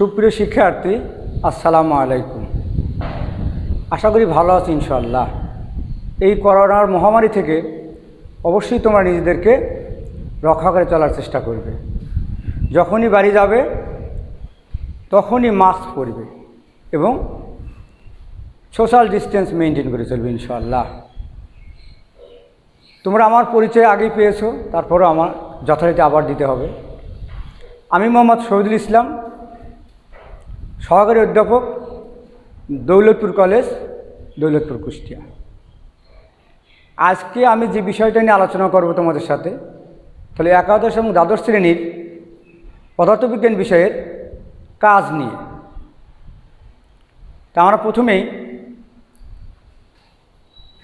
সুপ্রিয় শিক্ষার্থী, আসসালামু আলাইকুম। আশা করি ভালো আছি ইনশাআল্লাহ। এই করোনার মহামারী থেকে অবশ্যই তোমরা নিজেদেরকে রক্ষা করে চলার চেষ্টা করবে। যখনই বাড়ি যাবে তখনই মাস্ক পরবে এবং সোশ্যাল ডিস্টেন্স মেনটেন করে চলবে ইনশাআল্লাহ। তোমরা আমার পরিচয় আগেই পেয়েছো, তারপরেও আমার যথারীতি আবার দিতে হবে। আমি মোহাম্মদ শহীদুল ইসলাম, সহকারী অধ্যাপক, দৌলতপুর কলেজ, দৌলতপুর, কুষ্টিয়া। আজকে আমি যে বিষয়টা নিয়ে আলোচনা করব তোমাদের সাথে, তাহলে একাদশ এবং দ্বাদশ শ্রেণীর পদার্থবিজ্ঞান বিষয়ের কাজ নিয়ে। তা আমরা প্রথমেই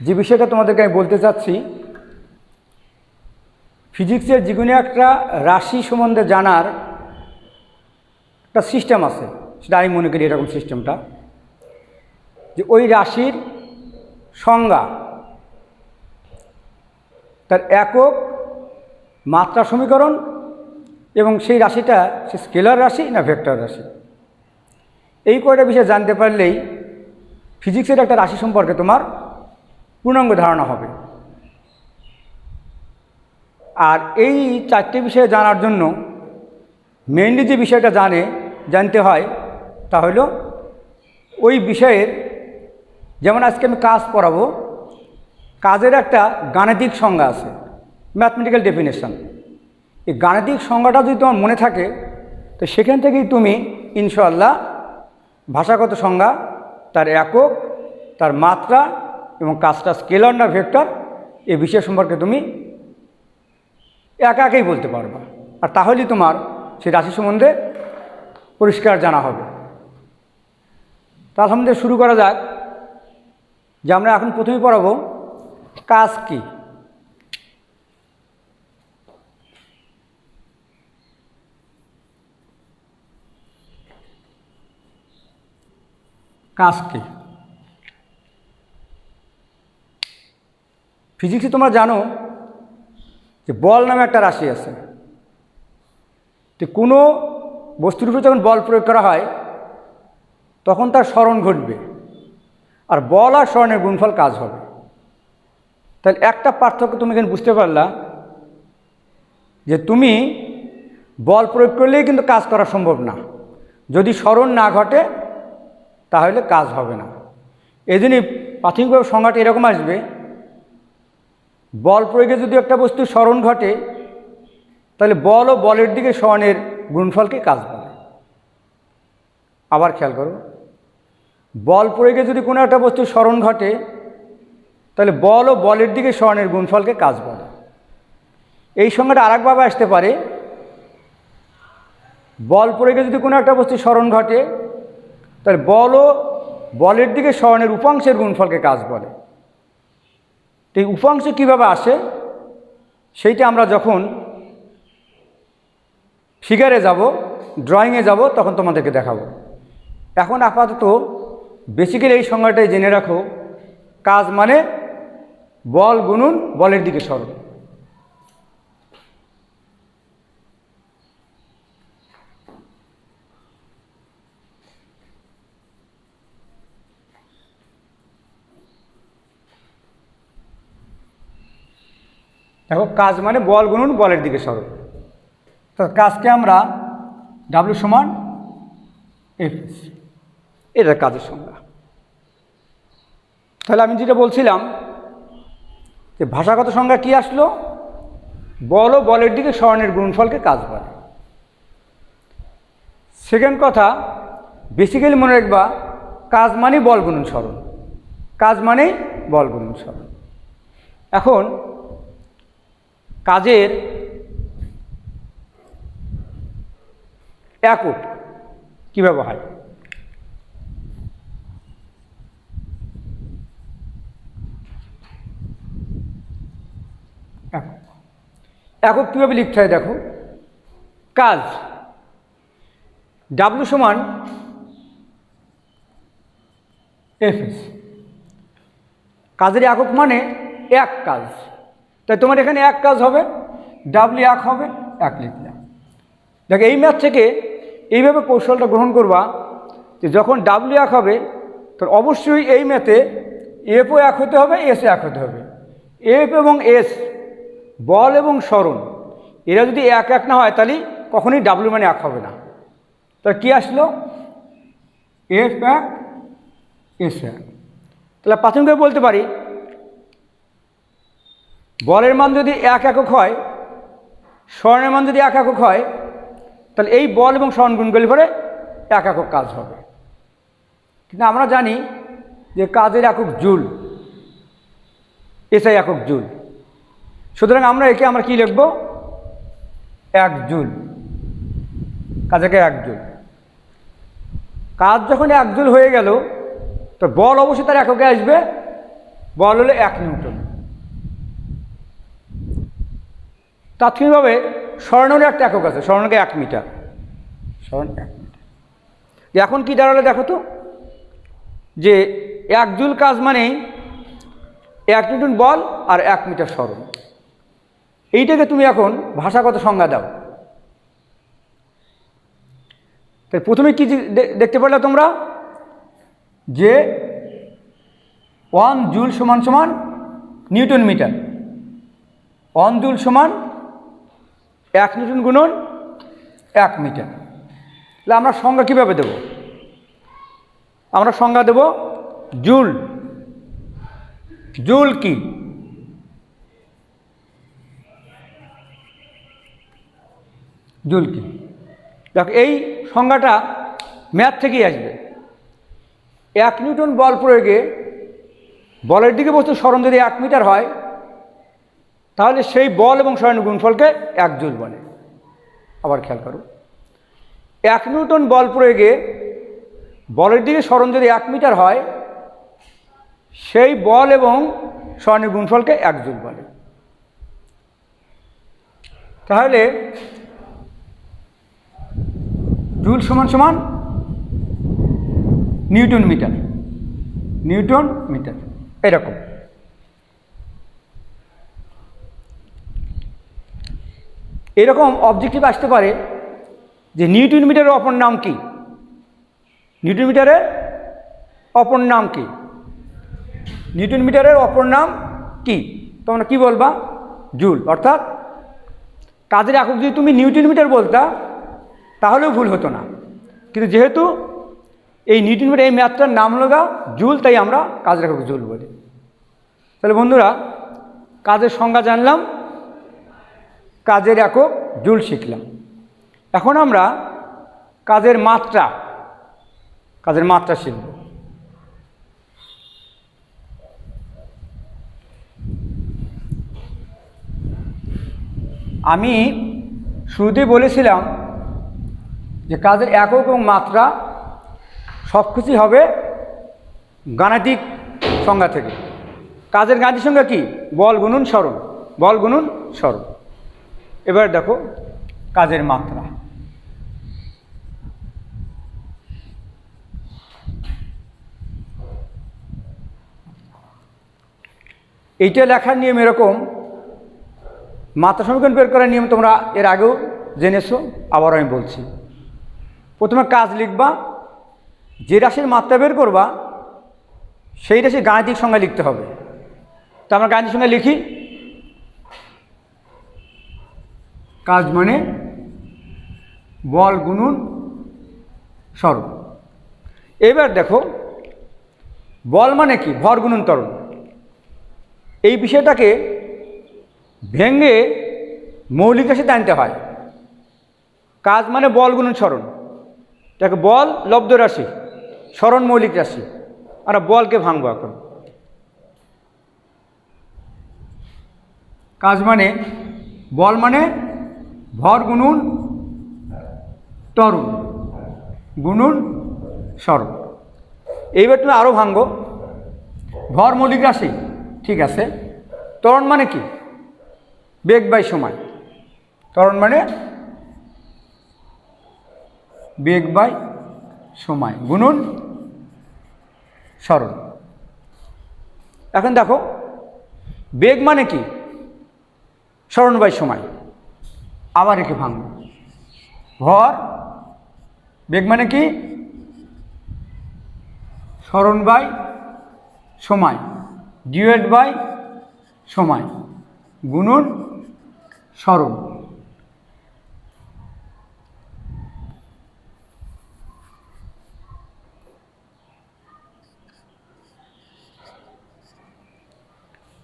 যে বিষয়টা তোমাদেরকে আমি বলতে চাচ্ছি, ফিজিক্সের যে কোনো একটা রাশি সম্বন্ধে জানার একটা সিস্টেম আছে, সেটা আমি মনে করি এরকম সিস্টেমটা, যে ওই রাশির সংজ্ঞা, তার একক, মাত্রা সমীকরণ এবং সেই রাশিটা সে স্কেলার রাশি না ভেক্টর রাশি, এই কয়টা বিষয় জানতে পারলেই ফিজিক্সের একটা রাশি সম্পর্কে তোমার পূর্ণাঙ্গ ধারণা হবে। আর এই চারটে বিষয়ে জানার জন্য মেইনলি যে বিষয়টা জানতে হয় তা হলো ওই বিষয়ের, যেমন আজকে আমি কাজ পড়াবো, কাজের একটা গাণিতিক সংজ্ঞা আছে, ম্যাথমেটিক্যাল ডেফিনেশন। এই গাণিতিক সংজ্ঞাটা যদি তোমার মনে থাকে, তো সেখান থেকেই তুমি ইনশাআল্লাহ ভাষাগত সংজ্ঞা, তার একক, তার মাত্রা এবং কাজটা স্কেলার না ভেক্টর, এই বিষয় সম্পর্কে তুমি একাই বলতে পারবা। আর তাহলেই তোমার সেই রাশি সম্বন্ধে পরিষ্কার জানা হবে। তার সম্বন্ধে শুরু করা যাক, যে আমরা এখন প্রথমে পড়াবো কাজ কি। কাজ কি? ফিজিক্সে তোমরা জানো যে বল নামে একটা রাশি আছে। তো কোনো বস্তুর উপর যখন বল প্রয়োগ করা হয় তখন তার স্মরণ ঘটবে, আর বল আর স্মরণের গুণফল কাজ হবে। তাহলে একটা পার্থক্য তুমি এখানে বুঝতে পারলা, যে তুমি বল প্রয়োগ করলেই কিন্তু কাজ করা সম্ভব না। যদি স্মরণ না ঘটে তাহলে কাজ হবে না। এই জন্যই প্রাথমিকভাবে সংজ্ঞাটা এরকম আসবে, বল প্রয়োগে যদি একটা বস্তু স্মরণ ঘটে তাহলে বল ও বলের দিকে স্মরণের গুণফলকে কাজ বলে। আবার খেয়াল করো, বল প্রয়োগে যদি কোনো একটা বস্তু স্মরণ ঘটে তাহলে বল ও বলের দিকে স্মরণের গুণফলকে কাজ বলে। এই সংজ্ঞাটা আরেকভাবে আসতে পারে, বল প্রয়োগে যদি কোনো একটা বস্তু স্মরণ ঘটে তাহলে বল ও বলের দিকে স্মরণের উপাংশের গুণফলকে কাজ বলে। এই উপাংশ কীভাবে আসে সেইটা আমরা যখন ফিগারে যাব, ড্রয়িংয়ে যাব, তখন তোমাদেরকে দেখাবো। এখন আপাতত বেসিক্যালি এই সংজ্ঞাটাই জেনে রাখো, কাজ মানে বল গুণন বলের দিকে সরণ। দেখো, কাজ মানে বল গুণন বলের দিকে সরণ। তো কাজকে আমরা ডাব্লিউ সমান এফ, এটা কাজের সংজ্ঞা। তাহলে আমি যেটা বলছিলাম, যে ভাষাগত সংজ্ঞা কি আসলো, বল ও বলের দিকে স্মরণের গুণফলকে কাজ বলে। সেকেন্ড কথা, বেসিক্যালি মনে রাখবা, কাজ মানেই বল গুণন স্মরণ, কাজ মানেই বল গুণন স্মরণ। এখন কাজের একক কীভাবে হয়, একক কীভাবে লিখতে হয় দেখো, কাজ ডাব্লিউ সমান এফ এস। কাজের একক মানে এক কাজ, তাই তোমার এখানে এক কাজ হবে, ডাব্লিউ এক হবে, এক লিখলাম। দেখো, এই ম্যাথ থেকে এইভাবে কৌশলটা গ্রহণ করবা যে যখন ডাব্লিউ এক হবে তখন অবশ্যই এই ম্যাথে এফও এক হতে হবে, এসও এক হতে হবে। এফ এবং এস বল এবং সরণ এরা যদি এক এক না হয় তাহলে কখনোই ডাব্লিউ মানে এক হবে না। তা কী আসলো? এফ এক এস এক। তাহলে প্রাথমিকভাবে বলতে পারি বলের মান যদি এক একক হয়, সরণের মান যদি এক একক হয়, তাহলে এই বল এবং সরণ গুণ করলে পরে এক একক কাজ হবে। কিন্তু আমরা জানি যে কাজের একক জুল, এসআই একক জুল। সুতরাং আমরা একে আমরা কি লিখব? 1 জুল। কাজেকে 1 জুল। কাজ যখন 1 জুল হয়ে গেল তো বল অবশ্যই তার এককে আসবে। বল হলো 1 নিউটন। তাৎক্ষণিকভাবে সরণের একটা একক আছে, সরণকে 1 মিটার। সরণ 1 মিটার। এখন কি দাঁড়ালো দেখো তো, যে 1 জুল কাজ মানেই 1 নিউটন বল আর 1 মিটার সরণ। এইটাকে তুমি এখন ভাষাগত সংজ্ঞা দাও। তাই প্রথমে কি দেখতে পারলে তোমরা যে 1 জুল সমান সমান নিউটন মিটার। 1 জুল সমান 1 নিউটন গুণন 1 মিটার। তাহলে আমরা সংজ্ঞা কীভাবে দেব? আমরা সংজ্ঞা দেব জুল। জুল কি? জুল কি? দেখো এই সংজ্ঞাটা ম্যাথ থেকেই আসবে। 1 নিউটন বল প্রয়োগে বলের দিকে বস্তু সরণ যদি 1 মিটার হয় তাহলে সেই বল এবং সরণের গুণফলকে 1 জুল বলে। আবার খেয়াল করো, 1 নিউটন বল প্রয়োগে বলের দিকে সরণ যদি 1 মিটার হয় সেই বল এবং সরণের গুণফলকে 1 জুল বলে। তাহলে জুল সমান সমান নিউটন মিটার। নিউটন মিটার এরকম। এরকম অবজেক্টিভ আসতে পারে যে নিউটন মিটারের অপর নাম কি? নিউটন মিটারের অপর নাম কি? নিউটন মিটারের অপর নাম কি? তোমরা কি বলবা? জুল। অর্থাৎ কাজের একক যদি তুমি নিউটন মিটার বলতা তাহলেও ভুল হতো না, কিন্তু যেহেতু এই নিউটন মিটার এই ম্যাথটার নাম হলো জুল, তাই আমরা কাজের একক জুল বলি। তাহলে বন্ধুরা কাজের সংজ্ঞা জানলাম, কাজের একক জুল শিখলাম। এখন আমরা কাজের মাত্রা শিখব। আমি শুরুতেই বলেছিলাম যে কাজের একক এবং মাত্রা সব কিছুই হবে গাণিতিক সংজ্ঞা থেকে। কাজের গাণিতিক সংজ্ঞা কি? বল গুণন সরণ। বল গুণন সরণ। এবার দেখো কাজের মাত্রা। এইটা লেখার নিয়ম এরকম। মাত্রা সমীকরণ বের করার নিয়ম তোমরা এর আগেও জেনেছো, আবার আমি বলছি। প্রথমে কাজ লিখবা, যে রাশির মাত্রা বের করবা সেই রাশির গাণিতিক সংজ্ঞা লিখতে হবে। তো আমরা গাণিতিক সংজ্ঞা লিখি। কাজ মানে বল গুণন সরণ। এবার দেখো বল মানে কি? ভর গুণন ত্বরণ। এই বিষয়টাকে ভেঙে মৌলিক রাশিতে আনতে হয়। কাজ মানে বল গুণন সরণ। দেখো বল লব্ধ রাশি, সরণ মৌলিক রাশি। আমরা বলকে ভাঙবো এখন। কাজ মানে বল মানে ভর গুণন ত্বরণ গুণন সরণ। এইবার তুমি আরও ভাঙবো। ভর মৌলিক রাশি, ঠিক আছে। ত্বরণ মানে কি? বেগ বাই সময়। ত্বরণ মানে বেগ বাই সময় গুণন সরণ। এখন দেখো বেগ মানে কি? সরণ বাই সময়। আবার একে ভাঙব। ভর বেগ মানে কি? সরণ বাই সময়, ডিভাইড বাই সময় গুণন সরণ।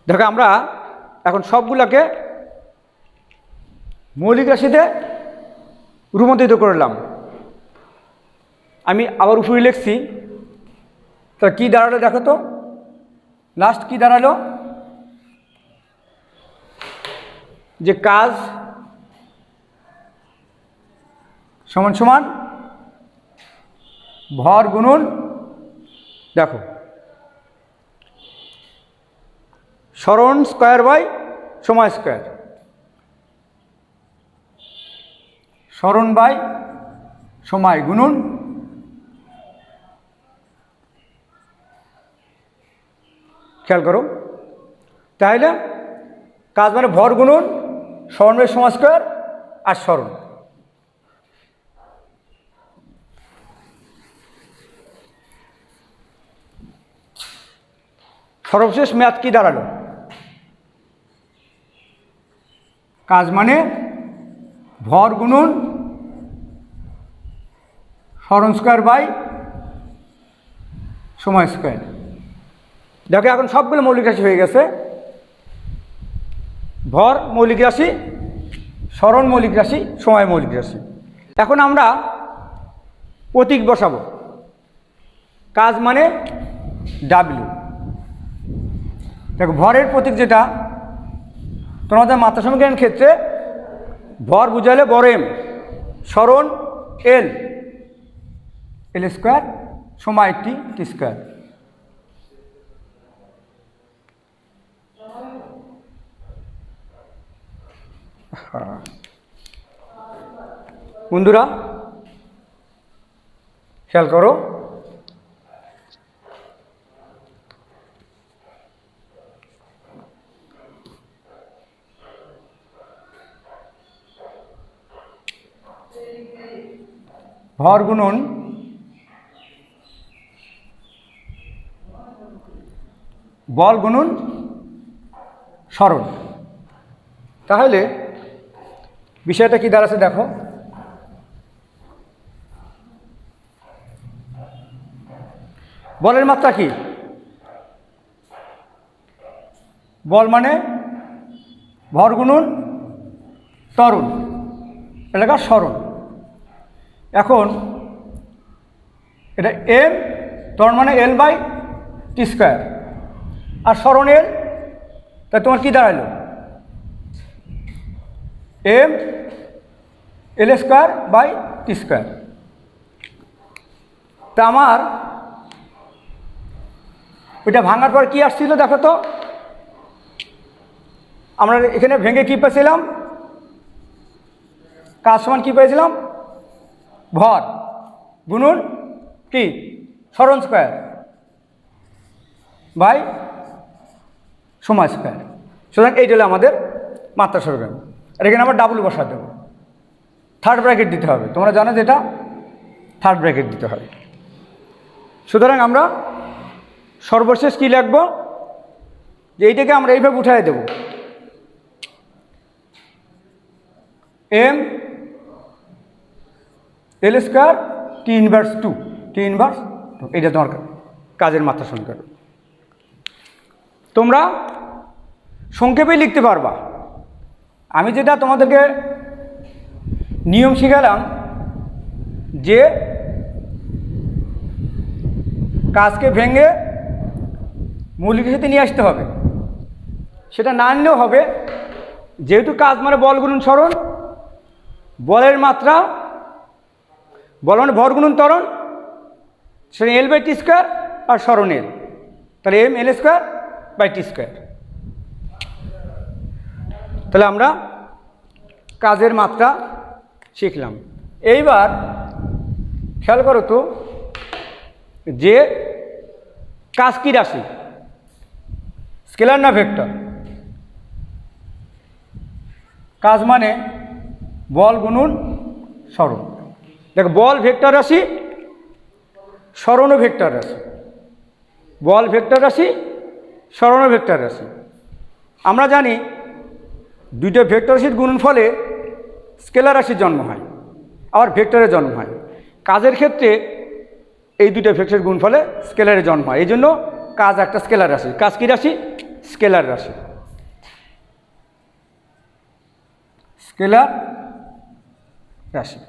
দেখো আমরা এখন সবগুলোকে মৌলিক রাশিতে রূপান্তরিত করলাম। আমি আবার উপরে লিখছি, তা কী দাঁড়ালো দেখো তো, লাস্ট কী দাঁড়ালো? যে কাজ সমান সমান ভর গুণন, দেখো সরণ স্কয়ার বাই সময় স্কয়ার, সরণ বাই সময় গুণন খেয়াল করো। তাহলে কাজ মানে ভর গুণন সরণ বাই সময় স্কয়ার আর সরণ। সর্বশেষ ম্যাথ কি দাঁড়ালো? কাজ মানে ভর গুণন সরণ স্কয়ার বাই সময় স্কয়ার। দেখো এখন সবগুলো মৌলিক রাশি হয়ে গেছে। ভর মৌলিক রাশি, সরণ মৌলিক রাশি, সময় মৌলিক রাশি। এখন আমরা প্রতীক বসাবো। কাজ মানে ডাব্লিউ। দেখো ভরের প্রতীক যেটা তোমাদের মাত্রা সমীকরণের ক্ষেত্রে ভর বুঝাইলে বড় এম, সরণ এল, এল স্কোয়ার, সময় টি, টি স্কোয়ার। বন্ধুরা খেয়াল করো, ভর গুণন বল গুণন সরণ। তাহলে বিষয়টা কি দাঁড়াচ্ছে দেখো, বলের মাত্রা কি? বল মানে ভর গুণন ত্বরণ, এলাকার সরণ। এখন এটা এম, ত্বরণ মানে এল বাই টি স্কোয়ার, আর সরণ এল, তাই তোমার কি দাঁড়ালো? M L square by T square. তা আমার ওইটা ভাঙার পর কি আসছিল দেখো তো, আমরা এখানে ভেঙে কী পেয়েছিলাম? কাজ সমান কী পেয়েছিলাম? ভর গুণন কি সরণ স্কোয়ার বাই সময় স্কোয়ার। সুতরাং এইটা হলো আমাদের মাত্রা সমীকরণ। আর এখানে আমরা ডাবল বসা দেবো, থার্ড ব্র্যাকেট দিতে হবে। তোমরা জানো যে এটা থার্ড ব্র্যাকেট দিতে হবে। সুতরাং আমরা সর্বশেষ কী লিখব? যে এইটাকে আমরা এইভাবে উঠাই দেব, M L square T inverse two, T inverse two. এইটা তোমার কাজের মাত্রা সমীকরণ। তোমরা সংক্ষেপে লিখতে পারবা। আমি যেটা তোমাদেরকে নিয়ম শিখালাম যে কাজকে ভেঙে মৌলিক সাথে নিয়ে আসতে হবে, সেটা না আনলেও হবে। যেহেতু কাজ মানে বল গুণন সরণ, বলের মাত্রা বল মানে ভর গুণন ত্বরণ, সেটা এল বাই টি স্কোয়ার, আর সরণ এল, তাহলে M L square by T square. তাহলে আমরা কাজের মাত্রা শিখলাম। এইবার খেয়াল করো তো যে কাজ কি রাশি, স্কেলার না ভেক্টর? কাজ মানে বল গুণন সরণ। দেখো বল ভেক্টর রাশি, সরণও ভেক্টর রাশি। বল ভেক্টর রাশি, সরণও ভেক্টর রাশি। আমরা জানি দুইটা ভেক্টর রাশির গুণফলে স্কেলার রাশির জন্ম হয়, আবার ভেক্টরের জন্ম হয়। কাজের ক্ষেত্রে এই দুইটা ভেক্টরের গুণফলে স্কেলারের জন্ম হয়, এই জন্য কাজ একটা স্কেলার রাশি। কাজ কী রাশি? স্কেলার রাশি। স্কেলার রাশি।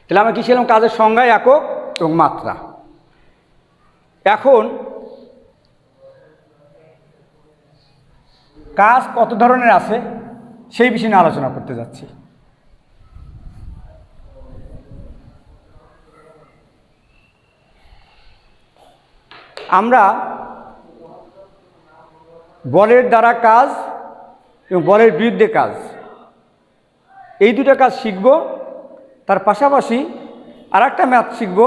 তাহলে আমরা কী ছিলাম? কাজের সংজ্ঞা, একক এবং মাত্রা। এখন কাজ কত ধরনের আছে সেই বিষয় নিয়ে আলোচনা করতে যাচ্ছি। আমরা বলের দ্বারা কাজ এবং বলের বিরুদ্ধে কাজ, এই দুটো কাজ শিখব। তার পাশাপাশি আর একটা ম্যাথ শিখব,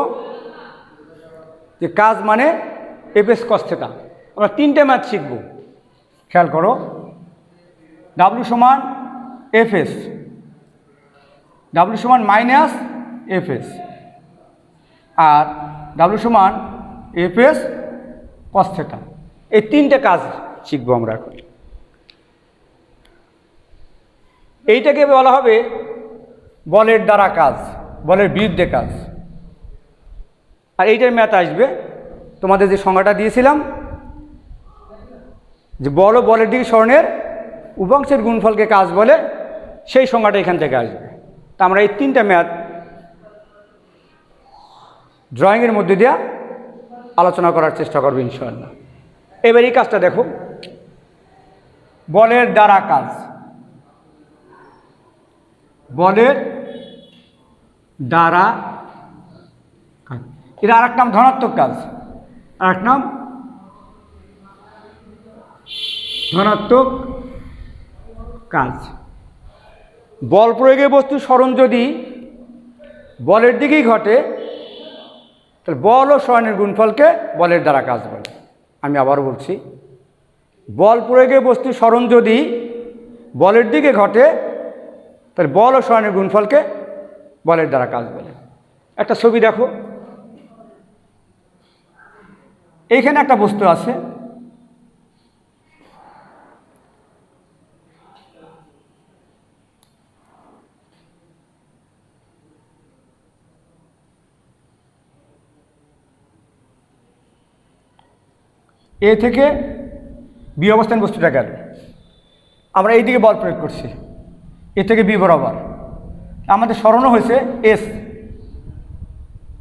যে কাজ মানে এফএস কস থিটা। আমরা তিনটে ম্যাথ শিখব, খেয়াল করো। ডাব্লু সমান এফএস, ডাব্লু সমান মাইনাস এফএস, আর ডাব্লু সমান এফএস কস থিটা। এই তিনটে কাজ শিখবো আমরা এখন। এইটাকে বলা হবে বলের দ্বারা কাজ, বলের বিরুদ্ধে কাজ। আর এইটার ম্যাথ আসবে তোমাদের যে সংজ্ঞাটা দিয়েছিলাম, যে বল ও বলের দিকে সরণের উপাংশের গুণফলকে কাজ বলে, সেই সংজ্ঞাটা এখান থেকে আসবে। তা আমরা এই তিনটা ম্যাথ ড্রয়িংয়ের মধ্যে দিয়ে আলোচনা করার চেষ্টা করবো ইনশাআল্লাহ। এবার এই কাজটা দেখো, বলের দ্বারা কাজ। বলের দ্বারা কাজ, এটা আর এক নাম ধনাত্মক কাজ, আর এক নাম ধনাত্মক কাজ। বল প্রয়োগে বস্তু সরণ যদি বলের দিকেই ঘটে, তাহলে বল ও সরণের গুণফলকে বলের দ্বারা কাজ বলে। আমি আবারও বলছি, বল প্রয়োগে বস্তু সরণ যদি বলের দিকে ঘটে, তাহলে বল ও সরণের গুণফলকে বলের দ্বারা কাজ বলে। একটা ছবি দেখো, এইখানে একটা বস্তু আছে, এ থেকে বি অবস্থান বস্তুটা গেল, আমরা এই দিকে বল প্রয়োগ করছি, এ থেকে বি বরাবর। আমাদের সরণও হয়েছে এস,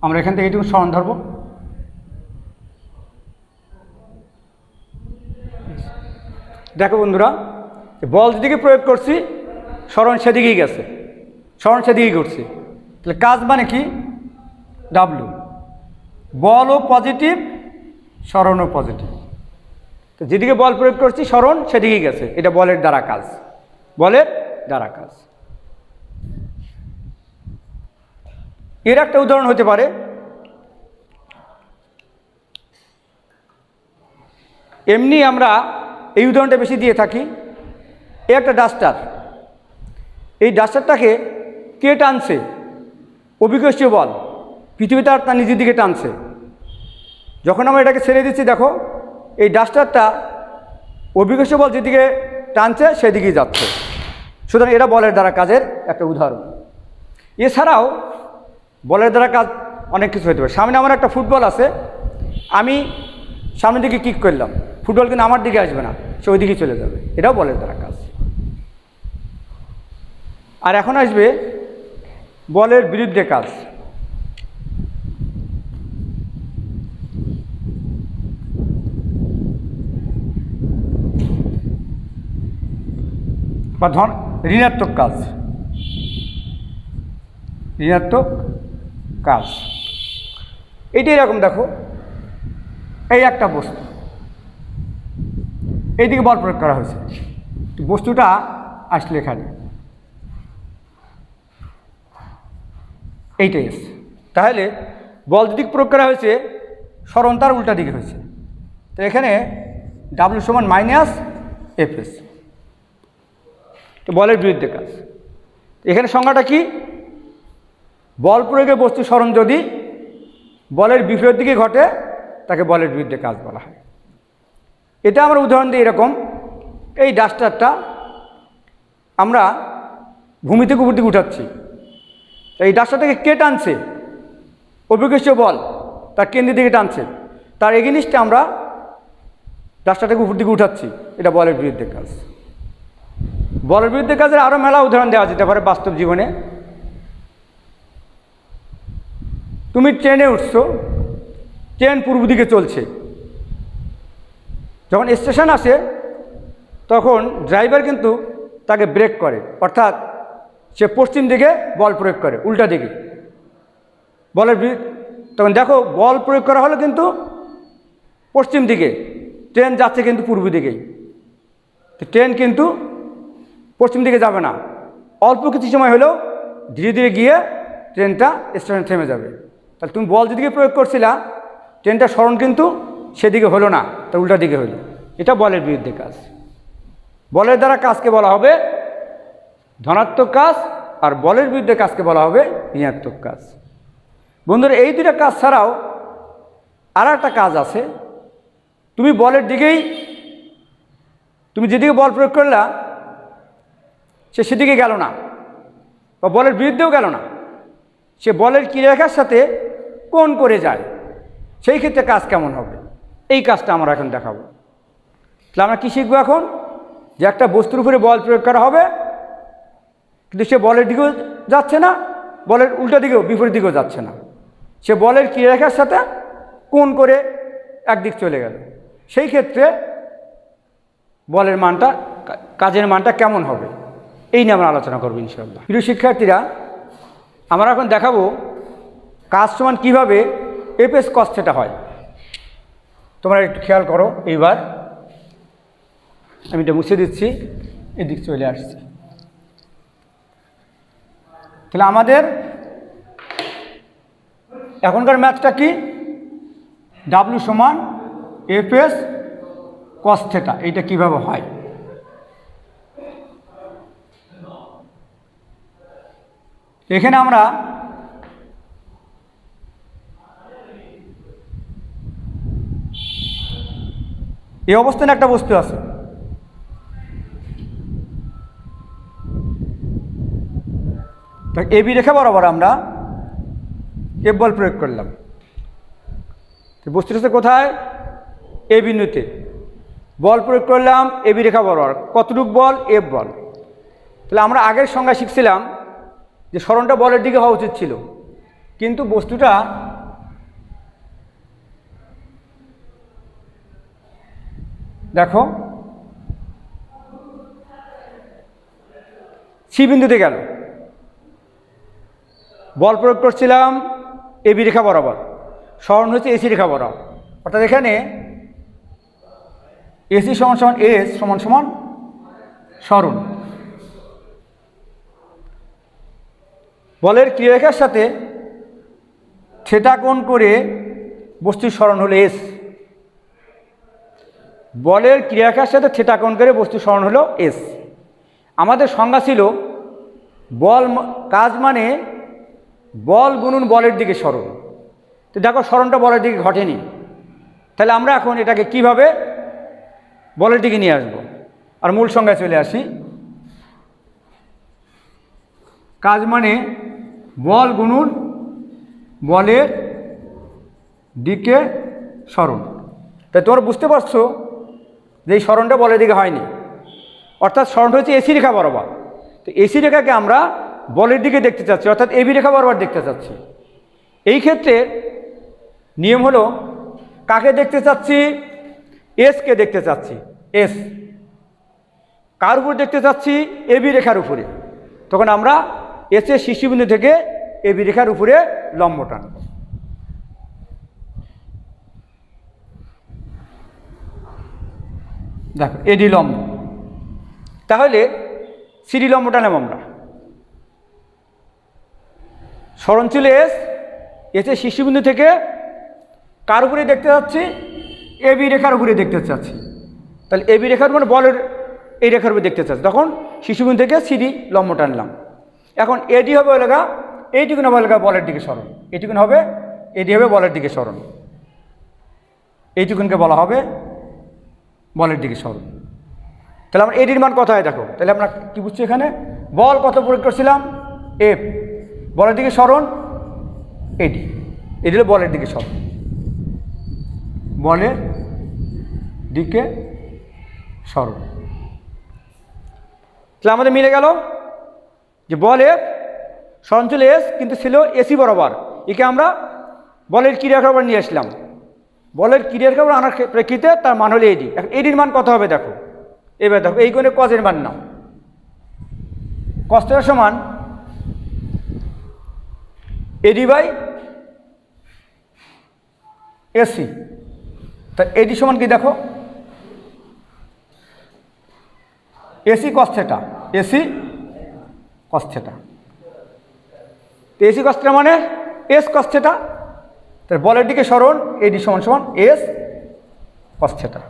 আমরা এখান থেকে এইটুকু সরণ ধরব। দেখো বন্ধুরা, বল যেদিকে প্রয়োগ করছি সরণ সেদিকেই গেছে, সরণ সেদিকেই করছি। তাহলে কাজ মানে কি? ডাব্লু। বলও পজিটিভ, সরণও পজিটিভ। তো যেদিকে বল প্রয়োগ করছি সরণ সেদিকেই গেছে, এটা বলের দ্বারা কাজ, বলের দ্বারা কাজ। এর একটা উদাহরণ হতে পারে, এমনি আমরা এই উদাহরণটা বেশি দিয়ে থাকি। এই একটা ডাস্টার, এই ডাস্টারটাকে কে টানছে? অভিকর্ষীয় বল, পৃথিবীতে আর তার নিজের দিকে টানছে। যখন আমরা এটাকে ছেড়ে দিচ্ছি, দেখো এই ডাস্টারটা অভিকর্ষীয় বল যেদিকে টানছে সেদিকেই যাচ্ছে। সুতরাং এটা বলের দ্বারা কাজের একটা উদাহরণ। এছাড়াও বলের দ্বারা কাজ অনেক কিছু হতে পারে। সামনে আমার একটা ফুটবল আছে, আমি সামনের দিকে কিক করলাম, ফুটবল কিন্তু আমার দিকে আসবে না, সে ওই দিকেই চলে যাবে, এটাও বলের দ্বারা কাজ। আর এখন আসবে বলের বিরুদ্ধে কাজ। বা ঋণাত্মক কাজ, ঋণাত্মক কাজ। এইটা এরকম দেখো, এই একটা বস্তু, এইদিকে বল প্রয়োগ করা হয়েছে, বস্তুটা আসলে এখানে এইটাই এসছে। তাহলে বল যেদিকে প্রয়োগ করা হয়েছে সরণ তার উল্টা দিকে হয়েছে। তো এখানে ডাব্লু সমান মাইনাস এফএস, তো বলের বিরুদ্ধে কাজ। এখানে সংজ্ঞাটা কি? বল প্রয়োগে বস্তু সরণ যদি বলের বিপরীত দিকে ঘটে তাকে বলের বিরুদ্ধে কাজ বলা হয়। এটা আমরা উদাহরণ দিই এরকম, এই ডাস্টারটা আমরা ভূমি থেকে উপর দিকে উঠাচ্ছি, এই ডাস্টারটাকে কে টানছে? অভিকর্ষ বল তার কেন্দ্রের দিকে টানছে, তার এগেনিস্টে আমরা ডাস্টারটাকে উপর দিকে উঠাচ্ছি, এটা বলের বিরুদ্ধে কাজ। বলের বিরুদ্ধে কাজের আরও মেলা উদাহরণ দেওয়া যেতে পারে বাস্তব জীবনে। তুমি ট্রেনে উঠছো, ট্রেন পূর্ব দিকে চলছে, যখন স্টেশন আসে তখন ড্রাইভার কিন্তু তাকে ব্রেক করে, অর্থাৎ সে পশ্চিম দিকে বল প্রয়োগ করে, উল্টা দিকে বলের তখন দেখো বল প্রয়োগ করা হলো কিন্তু পশ্চিম দিকে, ট্রেন যাচ্ছে কিন্তু পূর্ব দিকেই, ট্রেন কিন্তু পশ্চিম দিকে যাবে না, অল্প কিছু সময় হলেও ধীরে ধীরে গিয়ে ট্রেনটা স্টেশনে থেমে যাবে। তাহলে তুমি বল যেদিকে প্রয়োগ করছিলা ট্রেনটা সরণ কিন্তু সেদিকে হলো না, তার উল্টা দিকে হলো, এটা বলের বিরুদ্ধে কাজ। বলের দ্বারা কাজকে বলা হবে ধনাত্মক কাজ, আর বলের বিরুদ্ধে কাজকে বলা হবে ঋণাত্মক কাজ। বন্ধুরা, এই দুটা কাজ ছাড়াও আর একটা কাজ আছে। তুমি বলের দিকেই, তুমি যেদিকে বল প্রয়োগ করলা সে সেদিকে গেল না, বা বলের বিরুদ্ধেও গেল না, সে বলের ক্রিয়ারেখার সাথে কোণ করে যায়, সেই ক্ষেত্রে কাজ কেমন হবে, এই কাজটা আমরা এখন দেখাবো। তাহলে আমরা কী শিখবো এখন? যে একটা বস্তুর উপরে বল প্রয়োগ করা হবে, কিন্তু সে বলের দিকেও যাচ্ছে না, বলের উল্টা দিকেও বিপরীত দিকেও যাচ্ছে না, সে বলের ক্রিয়ারেখার সাথে কোণ করে একদিক চলে গেল, সেই ক্ষেত্রে বলের মানটা, কাজের মানটা কেমন হবে, এই নিয়ে আমরা আলোচনা করবো ইনশাআল্লাহ। প্রিয় শিক্ষার্থীরা, আমরা এখন দেখাবো কাজ সমান কীভাবে এফএস কস থিটা হয়। তোমরা একটু খেয়াল করো, এইবার আমি এটা মুছে দিচ্ছি, এদিক চলে আসছি। তাহলে আমাদের এখনকার ম্যাথটা কি? ডাব্লিউ সমান এফএস কস থিটা, এইটা কীভাবে হয়? এখানে আমরা এই অবস্থানে একটা বস্তু আছে, এবি রেখা বরাবর আমরা এফ বল প্রয়োগ করলাম। বস্তুটা কোথায়? এ বিন্দুতে বল প্রয়োগ করলাম এবি রেখা বরাবর, কতটুক বল? এফ বল। তাহলে আমরা আগের সংজ্ঞা শিখছিলাম যে সরণটা বলের দিকে হওয়া উচিত ছিল, কিন্তু বস্তুটা দেখো সি বিন্দুতে গেল, বল প্রয়োগ করছিলাম এবি রেখা বরাবর, সরণ হচ্ছে এসি রেখা বরাবর, অর্থাৎ এখানে এসি সমান সমান এস সমান সমান সরণ। বলের ক্রিয়ারেখার সাথে থিটা কোণ করে বস্তুর সরণ হলো এস। বলের ক্রিয়ারেখার সাথে থিটা কোণ করে বস্তুর সরণ হলো এস। আমাদের সংজ্ঞা ছিল বল কাজ মানে বল গুণন বলের দিকে সরণ। তো দেখো সরণটা বলের দিকে ঘটেনি, তাহলে আমরা এখন এটাকে কিভাবে বলের দিকে নিয়ে আসব? আর মূল সংজ্ঞায় চলে আসি। কাজ মানে বল গুণন বলের দিকে সরণ। তাই তোমরা বুঝতে পারছো যে এই সরণটা বলের দিকে হয়নি, অর্থাৎ সরণটা হচ্ছে এসি রেখা বরাবর। তো এসি রেখাকে আমরা বলের দিকে দেখতে চাচ্ছি, অর্থাৎ এবি রেখা বরাবর দেখতে চাচ্ছি। এই ক্ষেত্রে নিয়ম হলো কাকে দেখতে চাচ্ছি? এসকে দেখতে চাচ্ছি। এস কার উপর দেখতে চাচ্ছি? এবি রেখার উপরে। তখন আমরা এসের শীর্ষবিন্দু থেকে এবি রেখার উপরে লম্ব টানব। দেখো এডি লম্ব, তাহলে সিডি লম্ব টানলাম আমরা। সরণ ছিল এস, এসের শীর্ষবিন্দু থেকে কার উপরে দেখতে চাচ্ছি? এবি রেখার উপরে দেখতে চাচ্ছি। তাহলে এবি রেখার মানে বলের এই রেখার উপরে দেখতে চাচ্ছি, তখন শীর্ষবিন্দু থেকে সিডি লম্ব টানলাম। এখন এডি হবে ওলেগা এইটুকুন হবে বলের দিকে সরণ, এইটুকুন হবে, এটি হবে বলের দিকে সরণ, এইটুকুনকে বলা হবে বলের দিকে সরণ। তাহলে আমরা এডির মান কত হয় দেখো, তাহলে আমরা কী বুঝছি এখানে, বল কত প্রয়োগ করছিলাম, এফ, বলের দিকে সরণ এডি, এটি হলো বলের দিকে সরণ, বলের দিকে সরণ। তাহলে আমাদের মিলে গেল যে বল এফ, সরণ ছিল এস, কিন্তু ছিল এসি বরাবর, একে আমরা বলের ক্রিয়ার খবর নিয়ে আসলাম, বলের ক্রিয়ার খবর আনার প্রেক্ষিতে তার মান হলো এডি। এডির মান কত হবে দেখো, এবার দেখো এই কোণে কজের মান নাও, কস সমান এডি বাই এসি। তা এডি সমান কি দেখো, AC cos theta, AC cos theta, AC cos theta মানে এস কস থিটা, তার বলের দিকে সরণ এডি সমান সমান এস কস থিটা।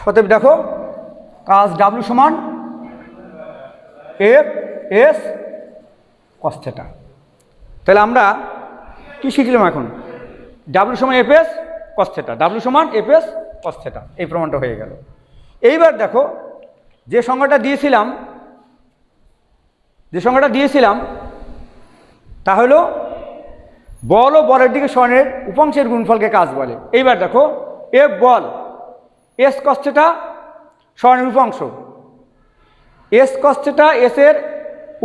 অতএব দেখো কাজ ডাব্লিউ সমান এফ এস কস থিটা। তাহলে আমরা কি শিখলাম এখন, ডাব্লিউ সমান F S cos theta, W সমান এফ এস কস থিটা, এই প্রমাণটা হয়ে গেল। এইবার দেখো যে সংজ্ঞাটা দিয়েছিলাম তা হলো বল ও বলের দিকে সরণের উপাংশের গুণফলকে কাজ বলে। এইবার দেখো এফ বল, এস কস থিটা সরণের উপাংশ, এস কস থিটা এস এর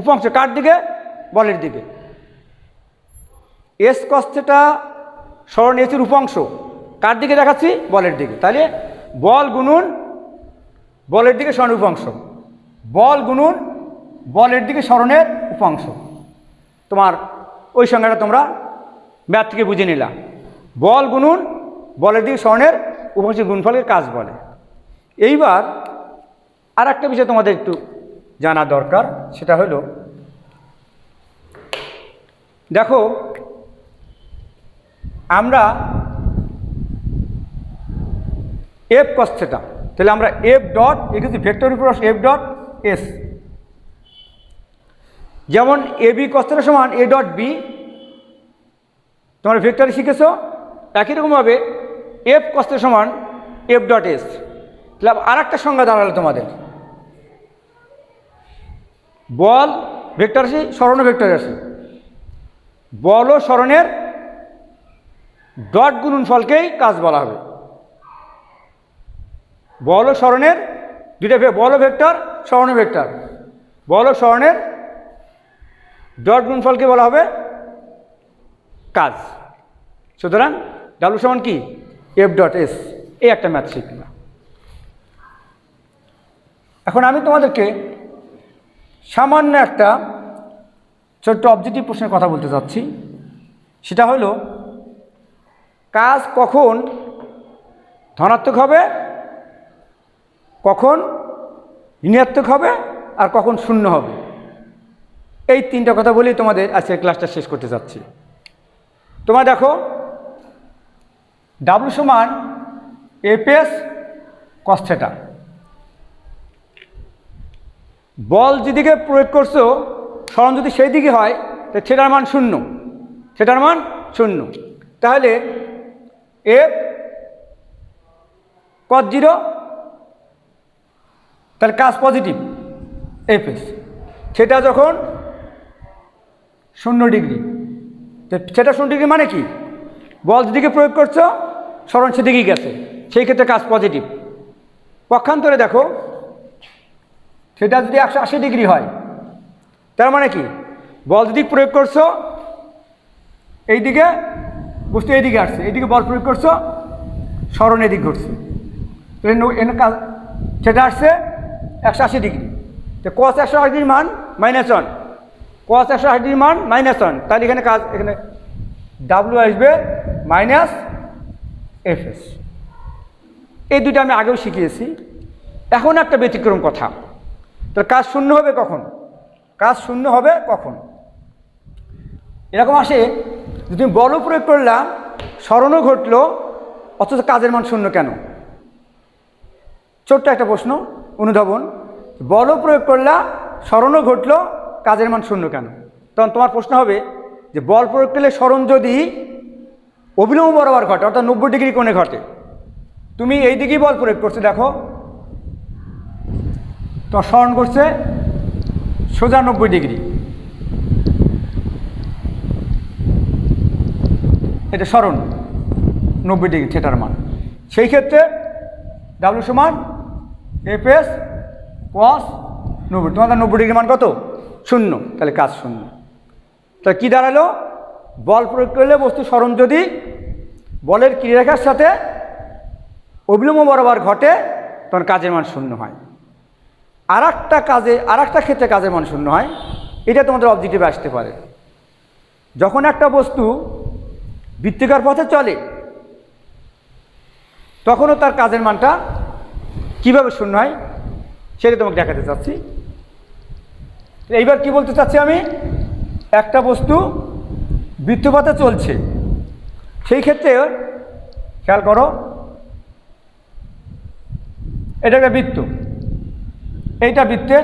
উপাংশ কার দিকে, বলের দিকে, এস কস থিটা সরণ এস এর উপাংশ কার দিকে দেখাচ্ছি, বলের দিকে। তাহলে বল গুণুন বলের দিকে সরণের উপাংশ, বল গুণুন বলের দিকে সরণের উপাংশ, তোমার ওই সংজ্ঞাটা তোমরা ম্যাথ থেকে বুঝে নিলাম, বল গুণুন বলের দিকে সরণের উপাংশের গুণফলের কাজ বলে। এইবার আর একটা বিষয় তোমাদের একটু জানা দরকার, সেটা হলো দেখো আমরা এফ কস থিটা, তাহলে আমরা এফ ডট এখানে ভেক্টর উপর এফ ডট এস, যেমন এ বি কস থিটা সমান এ ডট বি, তোমরা ভেক্টরে শিখেছো, একই রকমভাবে এফ কস থিটা সমান এফ ডট এস। তাহলে আর একটা সংজ্ঞা দাঁড়ালো তোমাদের, বল ভেক্টর আসি, সরণ ভেক্টর আসি, বল ও সরণের ডট গুণনফলকেই কাজ বলা হবে। বল ও সরণের দুইটা, বল ও ভেক্টর, সরণ ভেক্টর, বল ও সরণের ডট গুণফলকে বলা হবে কাজ। সুতরাং ডাব্লিউ সমান কি, এফ ডট এস। এই একটা ম্যাথ শিখলাম। এখন আমি তোমাদেরকে সামান্য একটা ছোট্ট অবজেক্টিভ প্রশ্নের কথা বলতে চাচ্ছি, সেটা হলো কাজ কখন ধনাত্মক হবে, কখন ঋণাত্মক হবে, আর কখন শূন্য হবে। এই তিনটা কথা বলেই তোমাদের আজকের ক্লাসটা শেষ করতে চাচ্ছি। তোমরা দেখো ডাব্লিউ সমান এফ এস কস থিটা, বল যেদিকে প্রয়োগ করছো সরণ যদি সেই দিকে হয় তাহলে থিটার মান শূন্য, থিটার মান শূন্য। তাহলে এফ কস জিরো, তাহলে কাজ পজিটিভ এফ এস, সেটা যখন 0 ডিগ্রি, সেটা 0 ডিগ্রি মানে কি, বল যেদিকে প্রয়োগ করছো সরণ সেদিকেই গেছে, সেই ক্ষেত্রে কাজ পজিটিভ। পক্ষান্তরে দেখো সেটা যদি 180 ডিগ্রি হয়, তার মানে কি, বল যেদিকে প্রয়োগ করছো এইদিকে বস্তু এইদিকে আসছে, এইদিকে বল প্রয়োগ করছো সরণ এদিক ঘটছে, সেটা আসছে 180 ডিগ্রি। তো কস 180 ডিগ্রির মান -1, কস 180 ডিগ্রির মান -1, তাহলে এখানে কাজ, এখানে ডাব্লিউ আসবে এফ এস। এই দুটো আমি আগেও শিখিয়েছি। এখন একটা ব্যতিক্রম কথা, তো কাজ শূন্য হবে কখন, কাজ শূন্য হবে কখন, এরকম আসে যে তুমি বলও প্রয়োগ করলা, সরণও ঘটলো, অথচ কাজের মান শূন্য কেন। ছোট্ট একটা প্রশ্ন, অনুধাবন, বলও প্রয়োগ করলা, সরণও ঘটলো, কাজের মান শূন্য কেন। তখন তোমার প্রশ্ন হবে যে বল প্রয়োগ করলে সরণ যদি অভিলম্ব বরাবর ঘটে অর্থাৎ 90 ডিগ্রি কোণে ঘটে, তুমি এই দিকেই বল প্রয়োগ করছো, দেখো তো সরণ করছে সোজা 90 ডিগ্রি, এটা সরণ 90 ডিগ্রি থিটার মান। সেই ক্ষেত্রে ডাব্লিউ সমান এফএস কস 90, তোমাদের 90 ডিগ্রি মান কত? 0, তাহলে কাজ 0। তাহলে কী দাঁড়ালো? বল প্রয়োগ করলে বস্তু সরণ যদি বলের ক্রিয়ারেখার সাথে অভিলম্ব বরাবর ঘটে তখন কাজের মান 0 হয়। আর একটা ক্ষেত্রে কাজের মান 0 হয়, এটা তোমাদের অবজেক্টিভে আসতে পারে। যখন একটা বস্তু বৃত্তাকার পথে চলে তখনও তার কাজের মানটা কীভাবে 0 হয় সেটা তোমাকে দেখাতে চাচ্ছি। এইবার কি বলতে চাচ্ছি আমি, একটা বস্তু বৃত্তপথে চলছে, সেই ক্ষেত্রে খেয়াল করো, এটা একটা বৃত্ত, এইটা বৃত্তের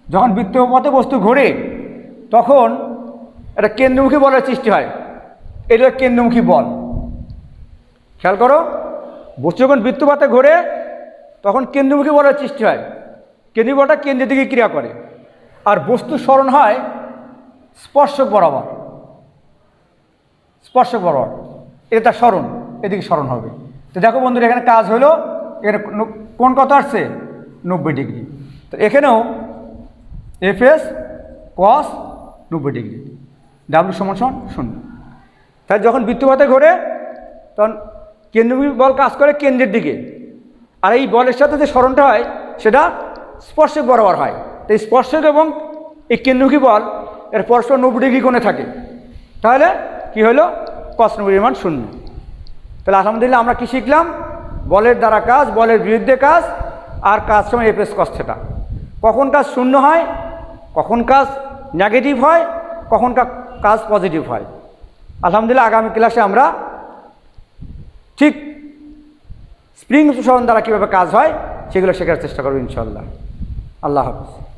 যখন বৃত্তপথে বস্তু ঘোরে তখন একটা কেন্দ্রমুখী বলের সৃষ্টি হয়, এটা কেন্দ্রমুখী বল। খেয়াল করো, বস্তু যখন বৃত্তপথে ঘোরে তখন কেন্দ্রমুখী বলের সৃষ্টি হয়, কেন্দ্রীয় বলটা কেন্দ্রের দিকে ক্রিয়া করে। আর বস্তু সরণ হয় স্পর্শক বরাবর, এটা তার সরণ, এদিকে সরণ হবে। তো দেখো বন্ধুরা, এখানে কাজ হলো, এখানে কোণ কত আসছে? 90 ডিগ্রি। তো এখানেও এফএস কস 90 ডিগ্রি, ডাব্লিউ সমান 0। তাই যখন বৃত্তপথে ঘোরে তখন কেন্দ্রমুখী বল কাজ করে কেন্দ্রের দিকে, আর এই বলের সাথে যে সরণটা হয় সেটা স্পর্শক বরাবর হয়। তো এই স্পর্শক এবং এই কেন্দ্রমুখী বল এর পরস্পর 90 ডিগ্রি কোণে থাকে, তাহলে কি হলো? কস 90 মান 0। তাহলে আলহামদুলিল্লাহ আমরা কি শিখলাম? বলের দ্বারা কাজ, বলের বিরুদ্ধে কাজ, আর কাজ সময় এফএস কস থিটা। কখন কাজ 0 হয়, কখন কাজ নেগেটিভ হয়, কখন কাজ পজিটিভ হয়। আলহামদুলিল্লাহ আগামী ক্লাসে আমরা ঠিক স্প্রিং সরণ দ্বারা কীভাবে কাজ হয় সেগুলো শেখার চেষ্টা করব ইনশাআল্লাহ। আল্লাহ হাফেজ।